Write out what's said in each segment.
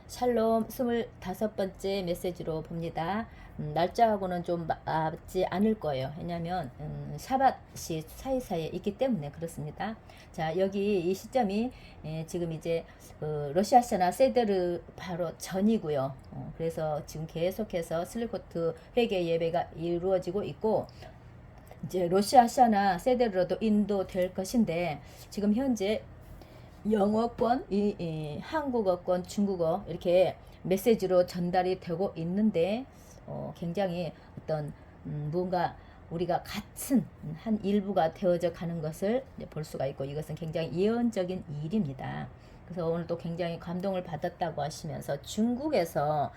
샬롬 25번째 메시지로 봅니다. 날짜하고는 좀 맞지 않을 거예요. 왜냐하면 샤밧이 사이사이에 있기 때문에 그렇습니다. 자, 여기 이 시점이 지금 이제 러시아샤나 세데르 바로 전이고요. 그래서 지금 계속해서 슬리코트 회개 예배가 이루어지고 있고, 이제 러시아샤나 세데르로도 인도될 것인데, 지금 현재 영어권, 한국어권, 중국어 이렇게 메시지로 전달이 되고 있는데, 굉장히 어떤 뭔가 우리가 같은 한 일부가 되어져 가는 것을 볼 수가 있고, 이것은 굉장히 예언적인 일입니다. 그래서 오늘 또 굉장히 감동을 받았다고 하시면서, 중국에서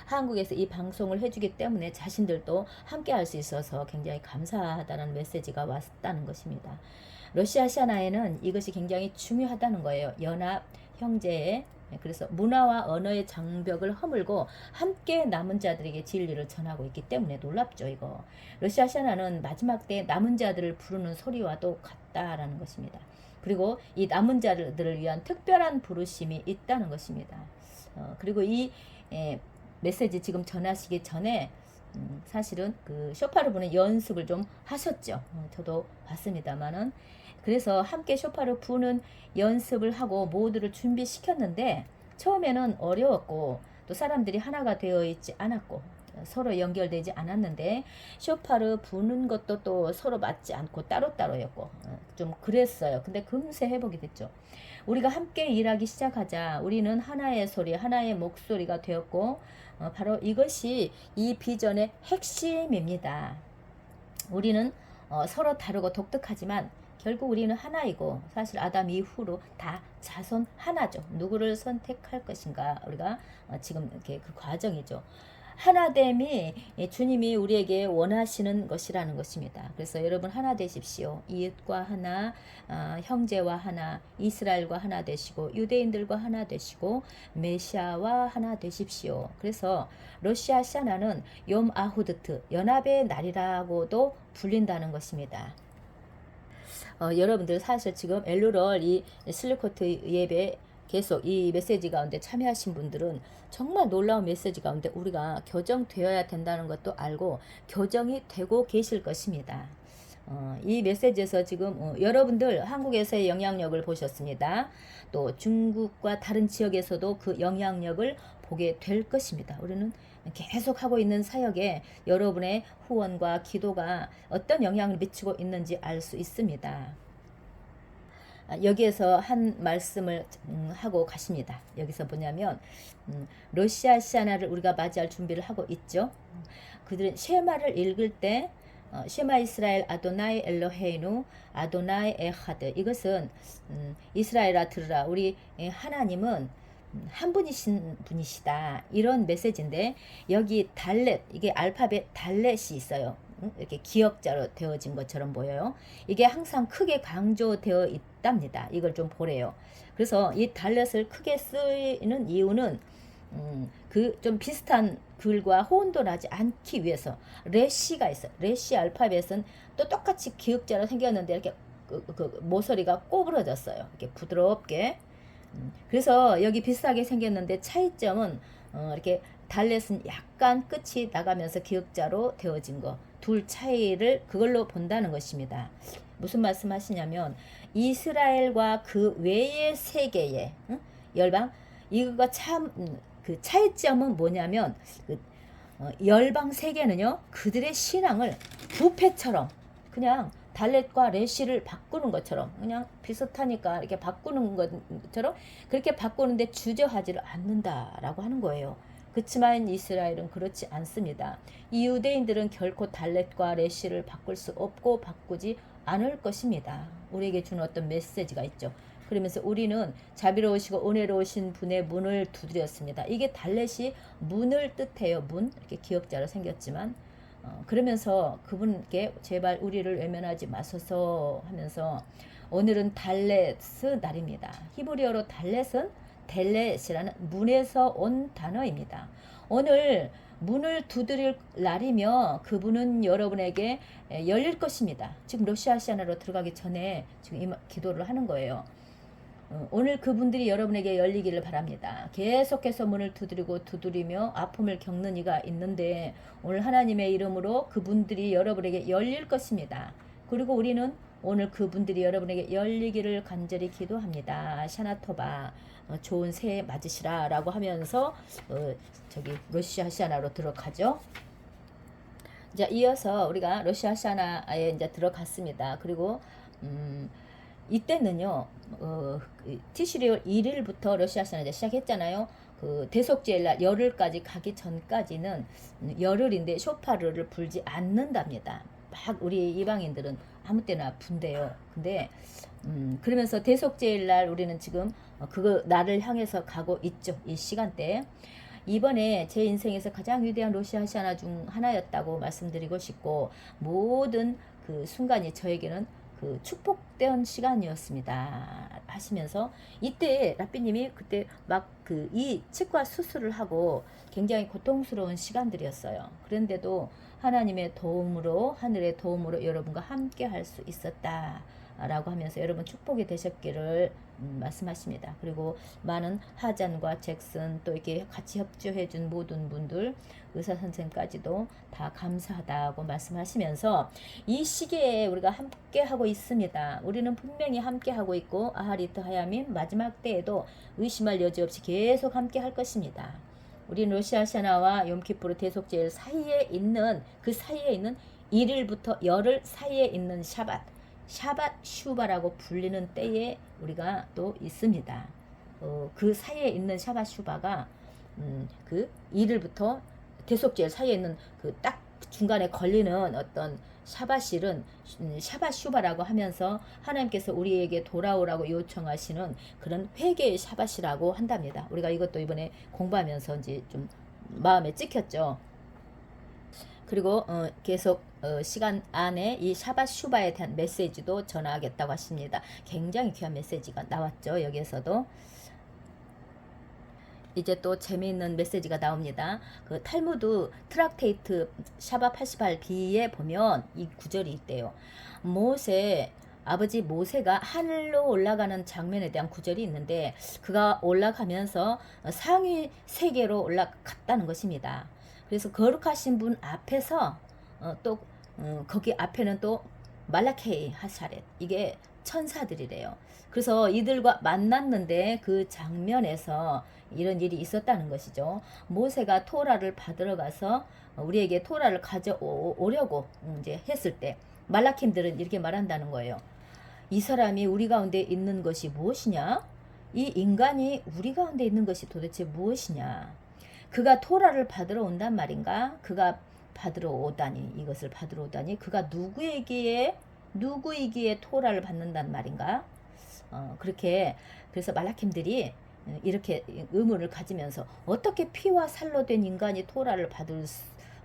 한국에서 이 방송을 해주기 때문에 자신들도 함께 할 수 있어서 굉장히 감사하다는 메시지가 왔다는 것입니다. 러시아 샤나에는 이것이 굉장히 중요하다는 거예요. 연합 형제의, 그래서 문화와 언어의 장벽을 허물고 함께 남은 자들에게 진리를 전하고 있기 때문에 놀랍죠. 이거 러시아 샤나는 마지막 때 남은 자들을 부르는 소리와도 같다라는 것입니다. 그리고 이 남은 자들을 위한 특별한 부르심이 있다는 것입니다. 그리고 이 메시지 지금 전하시기 전에 사실은 그 쇼파를 부는 연습을 좀 하셨죠. 저도 봤습니다만은, 그래서 함께 쇼파를 부는 연습을 하고 모두를 준비시켰는데, 처음에는 어려웠고 또 사람들이 하나가 되어 있지 않았고 서로 연결되지 않았는데, 쇼파를 부는 것도 또 서로 맞지 않고 따로따로였고 좀 그랬어요. 근데 금세 회복이 됐죠. 우리가 함께 일하기 시작하자 우리는 하나의 소리, 하나의 목소리가 되었고, 바로 이것이 이 비전의 핵심입니다. 우리는 서로 다르고 독특하지만 결국 우리는 하나이고, 사실 아담 이후로 다 자손 하나죠. 누구를 선택할 것인가, 우리가 지금 이렇게 그 과정이죠. 하나됨이 주님이 우리에게 원하시는 것이라는 것입니다. 그래서 여러분 하나 되십시오. 이웃과 하나, 형제와 하나, 이스라엘과 하나 되시고 유대인들과 하나 되시고 메시아와 하나 되십시오. 그래서 러시아 샤나는 욤 아후드트, 연합의 날이라고도 불린다는 것입니다. 여러분들 사실 지금 엘루럴 이 슬리코트 예배 계속 이 메시지 가운데 참여하신 분들은 정말 놀라운 메시지 가운데 우리가 교정되어야 된다는 것도 알고 교정이 되고 계실 것입니다. 이 메시지에서 지금 여러분들 한국에서의 영향력을 보셨습니다. 또 중국과 다른 지역에서도 그 영향력을 보게 될 것입니다. 우리는 계속 하고 있는 사역에 여러분의 후원과 기도가 어떤 영향을 미치고 있는지 알 수 있습니다. 여기에서 한 말씀을 하고 가십니다. 여기서 뭐냐면 러시아 시아나를 우리가 맞이할 준비를 하고 있죠. 그들은 쉐마를 읽을 때 쉐마 이스라엘 아도나이 엘로헤이누 아도나이 에하드, 이것은 이스라엘아 들으라, 우리 하나님은 한 분이신 분이시다, 이런 메시지인데, 여기 달렛, 이게 알파벳 달렛이 있어요. 이렇게 기역자로 되어진 것처럼 보여요. 이게 항상 크게 강조되어 있답니다. 이걸 좀 보래요. 그래서 이 달렛을 크게 쓰이는 이유는 그 좀 비슷한 글과 혼돈하지 않기 위해서. 레시가 있어요. 레시 알파벳은 또 똑같이 기역자로 생겼는데 이렇게 그 모서리가 꼬부러졌어요. 이렇게 부드럽게. 그래서 여기 비슷하게 생겼는데 차이점은 이렇게 달렛은 약간 끝이 나가면서 기역자로 되어진 거, 둘 차이를 그걸로 본다는 것입니다. 무슨 말씀 하시냐면, 이스라엘과 그 외의 세계의 열방, 이거가 참 그 차이점은 뭐냐면, 그 열방 세계는요 그들의 신앙을 부패처럼, 그냥 달렛과 레시를 바꾸는 것처럼, 그냥 비슷하니까 이렇게 바꾸는 것처럼 그렇게 바꾸는데 주저하지를 않는다라고 하는 거예요. 그렇지만 이스라엘은 그렇지 않습니다. 이 유대인들은 결코 달렛과 레시를 바꿀 수 없고 바꾸지 않을 것입니다. 우리에게 주는 어떤 메시지가 있죠. 그러면서 우리는 자비로우시고 은혜로우신 분의 문을 두드렸습니다. 이게 달렛이 문을 뜻해요. 문, 이렇게 기역자로 생겼지만, 그러면서 그분께 제발 우리를 외면하지 마소서 하면서, 오늘은 달렛의 날입니다. 히브리어로 달렛은 델렛이라는 문에서 온 단어입니다. 오늘 문을 두드릴 날이며 그분은 여러분에게 열릴 것입니다. 지금 러시아 시아나로 들어가기 전에 지금 이 기도를 하는 거예요. 오늘 그분들이 여러분에게 열리기를 바랍니다. 계속해서 문을 두드리며 아픔을 겪는 이가 있는데 오늘 하나님의 이름으로 그분들이 여러분에게 열릴 것입니다. 그리고 우리는 오늘 그분들이 여러분에게 열리기를 간절히 기도합니다. 샤나토바 좋은 새해 맞으시라 라고 하면서 저기 로시 하시아나로 들어가죠. 자, 이어서 우리가 로시 하시아나에 이제 들어갔습니다. 그리고 이때는요, 티슈리올 1일부터 러시아 시나 이제 시작했잖아요. 그 대속제일날 열흘까지 가기 전까지는 열흘인데 쇼파르를 불지 않는답니다. 막 우리 이방인들은 아무 때나 분대요. 근데 그러면서 대속제일날 우리는 지금 그거 나를 향해서 가고 있죠. 이 시간대에. 이번에 제 인생에서 가장 위대한 로시 하시아나 중 하나였다고 말씀드리고 싶고 모든 그 순간이 저에게는 그 축복된 시간이었습니다 하시면서 이때 라삐님이 그때 막 그 이 치과 수술을 하고 굉장히 고통스러운 시간들이었어요. 그런데도 하나님의 도움으로 하늘의 도움으로 여러분과 함께 할 수 있었다 라고 하면서 여러분 축복이 되셨기를 말씀하십니다. 그리고 많은 하잔과 잭슨 또 이렇게 같이 협조해 준 모든 분들 의사 선생까지도 다 감사하다고 말씀하시면서 이 시기에 우리가 함께 하고 있습니다. 우리는 분명히 함께 하고 있고 아하리트 하야민 마지막 때에도 의심할 여지 없이 계속 함께 할 것입니다. 우리 로시아샤나와 욤키프르 대속제일 사이에 있는 그 사이에 있는 1일부터 열흘 사이에 있는 샤밧 슈바라고 불리는 때에 우리가 또 있습니다. 그 사이에 있는 샤밧 슈바가 그 1일부터 대속제일 사이에 있는 그 딱 중간에 걸리는 어떤 샤밧일은 샤밧 슈바라고 하면서 하나님께서 우리에게 돌아오라고 요청하시는 그런 회개의 샤밧이라고 한답니다. 우리가 이것도 이번에 공부하면서 이제 좀 마음에 찍혔죠. 그리고 계속 시간 안에 이 샤밧 슈바에 대한 메시지도 전하겠다고 하십니다. 굉장히 귀한 메시지가 나왔죠. 여기에서도 이제 또 재미있는 메시지가 나옵니다. 그 탈무드 트락테이트 샤바 88b에 보면 이 구절이 있대요. 아버지 모세가 하늘로 올라가는 장면에 대한 구절이 있는데 그가 올라가면서 상위 세계로 올라갔다는 것입니다. 그래서 거룩하신 분 앞에서 또 거기 앞에는 또 말라케이 하샤렛 이게 천사들이래요. 그래서 이들과 만났는데 그 장면에서 이런 일이 있었다는 것이죠. 모세가 토라를 받으러 가서 우리에게 토라를 가져오려고 이제 했을 때 말라킴들은 이렇게 말한다는 거예요. 이 사람이 우리 가운데 있는 것이 무엇이냐? 이 인간이 우리 가운데 있는 것이 도대체 무엇이냐? 그가 토라를 받으러 온단 말인가? 그가 이것을 받으러 오다니 그가 누구이기에 토라를 받는단 말인가? 그렇게 그래서 말라킴들이 이렇게 의문을 가지면서 어떻게 피와 살로 된 인간이 토라를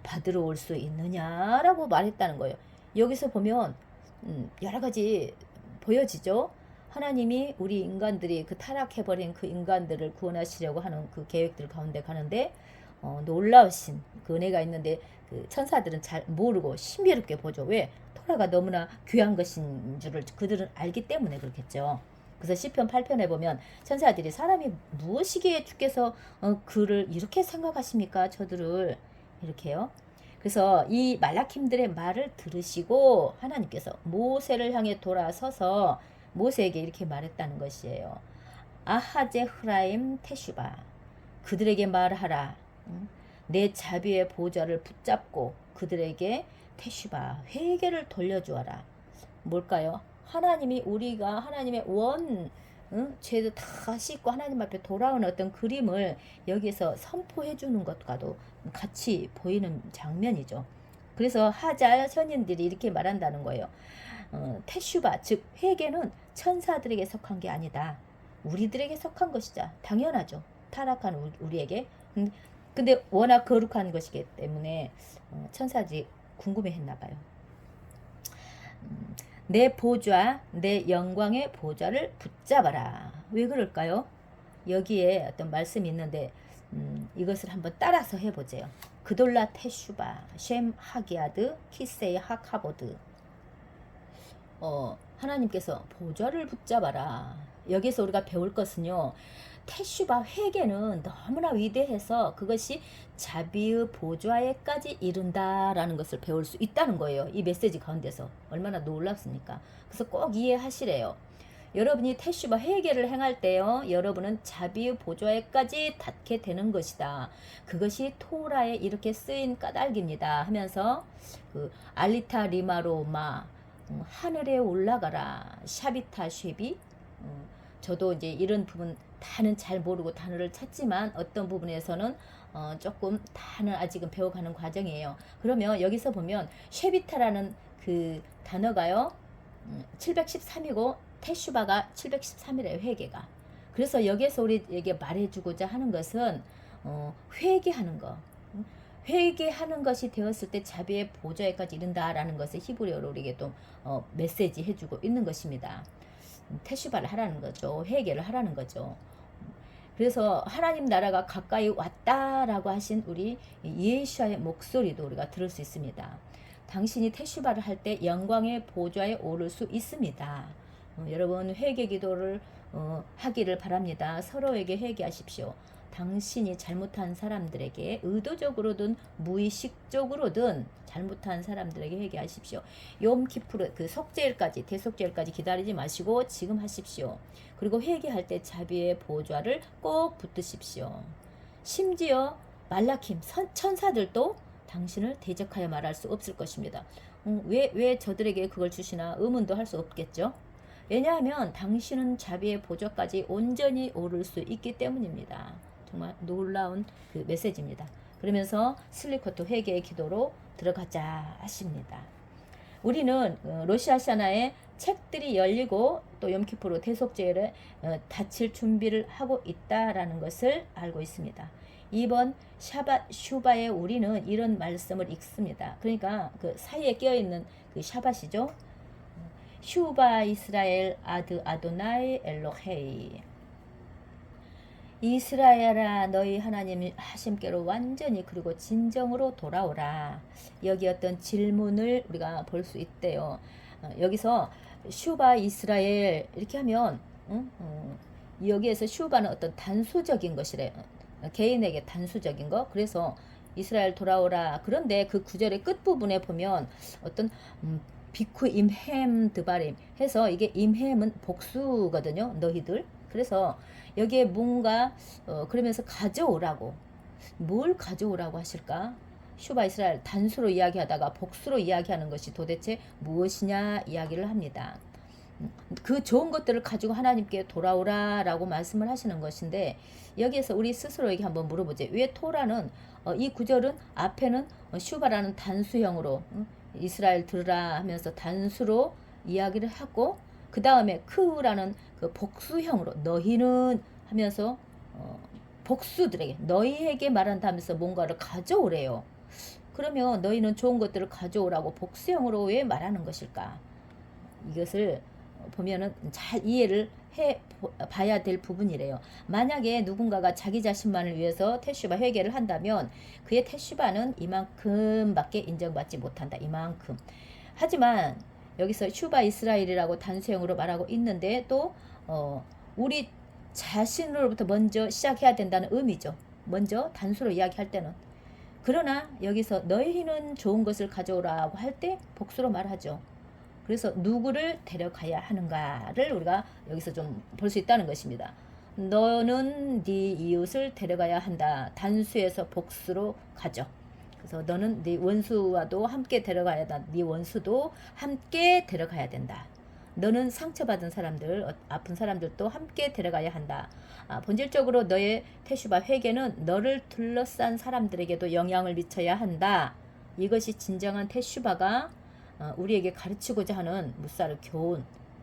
받으러 올 수 있느냐라고 말했다는 거예요. 여기서 보면 여러 가지 보여지죠. 하나님이 우리 인간들이 그 타락해버린 그 인간들을 구원하시려고 하는 그 계획들 가운데 가는데 놀라우신 그 은혜가 있는데 그 천사들은 잘 모르고 신비롭게 보죠. 왜? 토라가 너무나 귀한 것인 줄을 그들은 알기 때문에 그렇겠죠. 그래서 시편 8편에 보면 천사들이 사람이 무엇이기에 주께서 그를 이렇게 생각하십니까? 저들을 이렇게요. 그래서 이 말라킴들의 말을 들으시고 하나님께서 모세를 향해 돌아서서 모세에게 이렇게 말했다는 것이에요. 아하제 흐라임 테슈바 그들에게 말하라. 내 자비의 보좌를 붙잡고 그들에게 테슈바 회개를 돌려주어라. 뭘까요? 하나님이 우리가 하나님의 죄도 다 씻고 하나님 앞에 돌아오는 어떤 그림을 여기서 선포해 주는 것과도 같이 보이는 장면이죠. 그래서 하잘 선인들이 이렇게 말한다는 거예요. 테슈바 즉 회개는 천사들에게 속한 게 아니다. 우리들에게 속한 것이자 당연하죠. 타락한 우리에게. 근데 워낙 거룩한 것이기 때문에 천사들이 궁금해했나 봐요. 내 보좌, 내 영광의 보좌를 붙잡아라. 왜 그럴까요? 여기에 어떤 말씀이 있는데 이것을 한번 따라서 해보세요. 그돌라 테슈바, 셴 하기아드, 키세이 하카보드. 하나님께서 보좌를 붙잡아라. 여기서 우리가 배울 것은요. 테슈바 회개는 너무나 위대해서 그것이 자비의 보좌에까지 이른다라는 것을 배울 수 있다는 거예요. 이 메시지 가운데서. 얼마나 놀랍습니까? 그래서 꼭 이해하시래요. 여러분이 테슈바 회개를 행할 때요, 여러분은 자비의 보좌에까지 닿게 되는 것이다. 그것이 토라에 이렇게 쓰인 까닭입니다. 하면서 그 알리타 리마로마, 하늘에 올라가라, 샤비타 쉐비. 저도 이제 이런 부분 다는 잘 모르고 단어를 찾지만 어떤 부분에서는 조금 다는 아직은 배워가는 과정이에요. 그러면 여기서 보면 쉐비타라는 그 단어가요, 713이고 테슈바가 713이래요. 회개가. 그래서 여기서 우리에게 말해주고자 하는 것은 회개하는 거. 회개하는 것이 되었을 때 자비의 보좌에까지 이른다라는 것을 히브리어로 우리에게 또 메시지 해주고 있는 것입니다. 테슈바를 하라는 거죠. 회개를 하라는 거죠. 그래서 하나님 나라가 가까이 왔다라고 하신 우리 예수의 목소리도 우리가 들을 수 있습니다. 당신이 테슈바를 할 때 영광의 보좌에 오를 수 있습니다. 여러분 회개 기도를 하기를 바랍니다. 서로에게 회개하십시오. 당신이 잘못한 사람들에게 의도적으로든 무의식적으로든 잘못한 사람들에게 회개하십시오. 욤키푸르 그 속죄일까지 대속죄일까지 기다리지 마시고 지금 하십시오. 그리고 회개할 때 자비의 보좌를 꼭 붙드십시오. 심지어 말라킴 천사들도 당신을 대적하여 말할 수 없을 것입니다. 왜 저들에게 그걸 주시나 의문도 할 수 없겠죠. 왜냐하면 당신은 자비의 보좌까지 온전히 오를 수 있기 때문입니다. 정말 놀라운 그 메시지입니다. 그러면서 슬리코트 회개의 기도로 들어가자 하십니다. 우리는 로시아샤나의 책들이 열리고 또 염키푸르 대속죄를 다칠 준비를 하고 있다라는 것을 알고 있습니다. 이번 샤밧 슈바에 우리는 이런 말씀을 읽습니다. 그러니까 그 사이에 끼어있는 그 샤밧이죠. 슈바 이스라엘 아드 아도나이 엘로헤이. 이스라엘아 너희 하나님 하심께로 완전히 그리고 진정으로 돌아오라. 여기 어떤 질문을 우리가 볼 수 있대요. 여기서 슈바 이스라엘 이렇게 하면 여기에서 슈바는 어떤 단수적인 것이래요. 개인에게 단수적인 거. 그래서 이스라엘 돌아오라. 그런데 그 구절의 끝부분에 보면 어떤 비쿠 임햄 드바림 해서 이게 임햄은 복수거든요. 너희들. 그래서 여기에 뭔가 그러면서 가져오라고. 뭘 가져오라고 하실까? 슈바 이스라엘 단수로 이야기하다가 복수로 이야기하는 것이 도대체 무엇이냐 이야기를 합니다. 그 좋은 것들을 가지고 하나님께 돌아오라라고 말씀을 하시는 것인데 여기에서 우리 스스로에게 한번 물어보죠. 왜 토라는 이 구절은 앞에는 슈바라는 단수형으로 이스라엘 들으라 하면서 단수로 이야기를 하고 그 다음에 크라는 그 복수형으로 너희는 하면서 복수들에게 너희에게 말한다면서 뭔가를 가져오래요. 그러면 너희는 좋은 것들을 가져오라고 복수형으로 왜 말하는 것일까? 이것을 보면은 잘 이해를 해 봐야 될 부분이래요. 만약에 누군가가 자기 자신만을 위해서 테슈바 회개를 한다면 그의 테슈바는 이만큼밖에 인정받지 못한다. 이만큼. 하지만 여기서 슈바 이스라엘이라고 단수형으로 말하고 있는데 또 우리 자신으로부터 먼저 시작해야 된다는 의미죠. 먼저 단수로 이야기할 때는. 그러나 여기서 너희는 좋은 것을 가져오라고 할 때 복수로 말하죠. 그래서 누구를 데려가야 하는가를 우리가 여기서 좀 볼 수 있다는 것입니다. 너는 네 이웃을 데려가야 한다. 단수에서 복수로 가죠. 그래서 너는 네 원수와도 함께 데려가야 한다. 네 원수도 함께 데려가야 된다. 너는 상처받은 사람들, 아픈 사람들도 함께 데려가야 한다. 본질적으로 너의 테슈바 회개는 너를 둘러싼 사람들에게도 영향을 미쳐야 한다. 이것이 진정한 테슈바가 우리에게 가르치고자 하는 무사르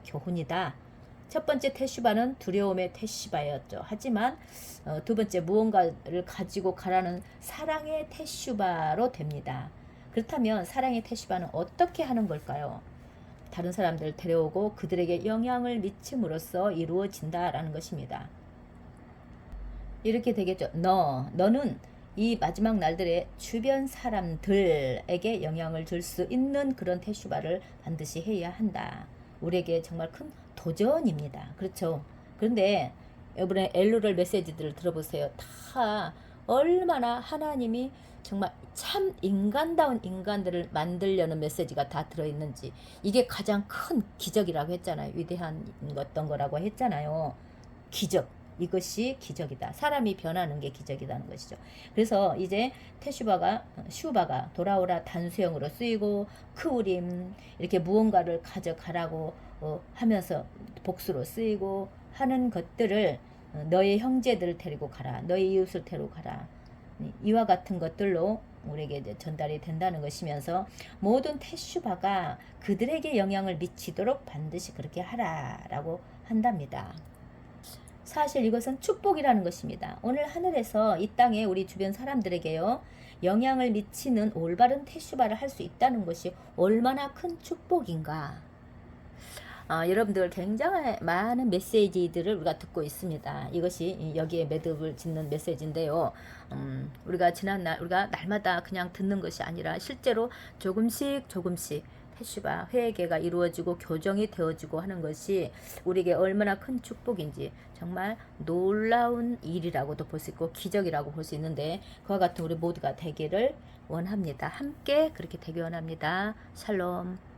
교훈이다. 첫 번째 테슈바는 두려움의 테슈바였죠. 하지만 두 번째 무언가를 가지고 가라는 사랑의 테슈바로 됩니다. 그렇다면 사랑의 테슈바는 어떻게 하는 걸까요? 다른 사람들을 데려오고 그들에게 영향을 미침으로써 이루어진다라는 것입니다. 이렇게 되겠죠. 너는 이 마지막 날들의 주변 사람들에게 영향을 줄 수 있는 그런 테슈바를 반드시 해야 한다. 우리에게 정말 큰 도전입니다. 그렇죠. 그런데 이번에 엘루럴 메시지들을 들어보세요. 다 얼마나 하나님이 정말 참 인간다운 인간들을 만들려는 메시지가 다 들어있는지, 이게 가장 큰 기적이라고 했잖아요. 위대한 어떤 거라고 했잖아요. 기적. 이것이 기적이다. 사람이 변하는 게 기적이라는 것이죠. 그래서 이제 슈바가 돌아오라 단수형으로 쓰이고, 크우림 이렇게 무언가를 가져가라고 하면서 복수로 쓰이고 하는 것들을, 너의 형제들을 데리고 가라, 너의 이웃을 데리고 가라, 이와 같은 것들로 우리에게 이제 전달이 된다는 것이면서, 모든 테슈바가 그들에게 영향을 미치도록 반드시 그렇게 하라라고 한답니다. 사실 이것은 축복이라는 것입니다. 오늘 하늘에서 이 땅에 우리 주변 사람들에게요, 영향을 미치는 올바른 테슈바를 할 수 있다는 것이 얼마나 큰 축복인가. 여러분들 굉장히 많은 메시지들을 우리가 듣고 있습니다. 이것이 여기에 매듭을 짓는 메시지인데요. 우리가 우리가 날마다 그냥 듣는 것이 아니라 실제로 조금씩 테슈바 회개가 이루어지고 교정이 되어지고 하는 것이 우리에게 얼마나 큰 축복인지, 정말 놀라운 일이라고도 볼 수 있고 기적이라고 볼 수 있는데, 그와 같은 우리 모두가 되기를 원합니다. 함께 그렇게 되기 원합니다. 샬롬.